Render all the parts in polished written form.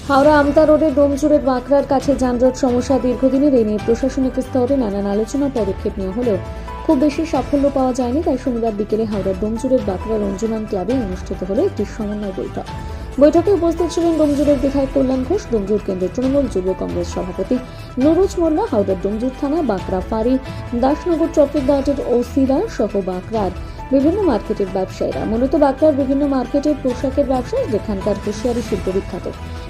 হাওড়া আমতা রোডের ডোমজুড়ের বাঁকড়ার কাছে যানজট সমস্যা দীর্ঘদিনের। এই নিয়ে প্রশাসনিক স্তরে নানান আলোচনা পদক্ষেপ নেওয়া হলেও খুব বেশি সাফল্য পাওয়া যায়নি। তাই শনিবার বিকেলে হাওড়ার ডোমজুড়ের বাঁকড়া রঞ্জনান ক্লাবে অনুষ্ঠিত হলো একটি সমন্বয় বৈঠক। বৈঠকে উপস্থিত ছিলেন ডোমজুড়ের বিধায়ক কল্যাণ ঘোষ, ডোমজুড় কেন্দ্রের তৃণমূল যুব কংগ্রেস সভাপতি নুরুজ মোল্লা, হাওড়ার ডোমজুড় থানা বাঁকড়া ফাঁড়ি দাসনগর ট্রাফিক গার্ডের ওসিরা সহ বাঁকড়ার বিভিন্ন মার্কেটের ব্যবসায়ীরা। মূলত বাঁকড়ার বিভিন্ন মার্কেটের পোশাকের ব্যবসা যেখানকার কুশিয়ারি শিল্প বিখ্যাত।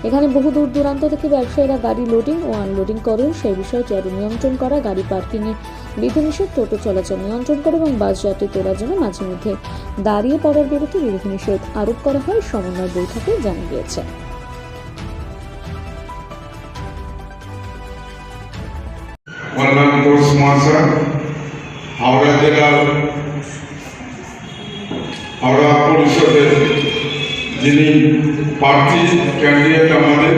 এখানে বহু দূর দূরান্ত থেকে ব্যবসায়ীরা গাড়ি লোডিং ও আনলোডিং করেন। সেই বিষয়টি আরও নিয়ন্ত্রণ করা, গাড়ি পার্কিংয়ে বিধিনিষেধ, টোটো চলাচল নিয়ন্ত্রণ করে এবং বাস যাত্রী তোলার জন্য মাঝে মধ্যে দাঁড়িয়ে পড়ার বিরুদ্ধে বিধিনিষেধ আরোপ করা হয় সমন্বয় বৈঠকে জানা গিয়েছে। কল্যাণ ঘোষ মহাশয়, হাওড়া জেলার হাওড়া পরিষদের যিনি প্রার্থী ক্যান্ডিডেট আমাদের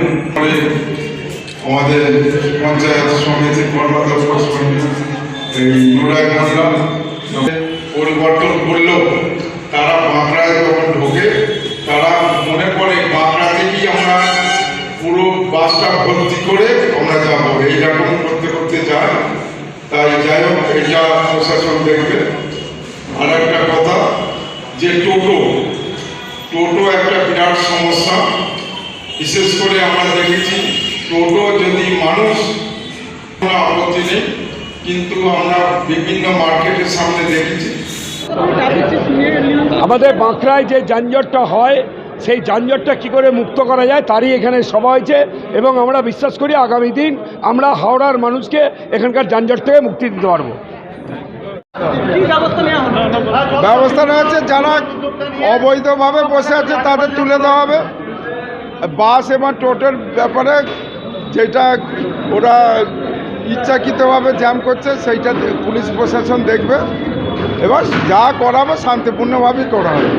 পঞ্চায়েত সমিতির কর্মাধ্যক্ষ এই নুরাই মোল্লা পরিবর্তন করলেও তারা বাঁকড়ায় যখন ঢোকে তারা মনে করে বাঁকড়া থেকেই আমরা পুরো বাসটা ভর্তি করে আমরা যাবো, এইরকম করতে করতে যায়। তাই যাই হোক, এটা প্রশাসন দেখবে। আর একটা কথা, যে টোটো একটা বিরাট সমস্যা। বিশেষ করে আমরা দেখেছি টোটো যদি মানুষ, কোনো আপত্তি নেই, কিন্তু আমরা বিভিন্ন মার্কেটের সামনে দেখেছি আমাদের বাঁকড়ায় যে যানজটটা হয় সেই যানজটটা কী করে মুক্ত করা যায় তারই এখানে সভা হয়েছে এবং আমরা বিশ্বাস করি আগামী দিন আমরা হাওড়ার মানুষকে এখানকার যানজট থেকে মুক্তি দিতে পারবো। ব্যবস্থা নেওয়া হচ্ছে, যারা অবৈধভাবে বসে আছে তাদের তুলে দেওয়া হবে। বাস এবং টোটোর ব্যাপারে যেটা ওরা ইচ্ছাকৃতভাবে জ্যাম করছে সেইটা পুলিশ প্রশাসন দেখবে, এবার যা করাবে শান্তিপূর্ণভাবেই করা হবে।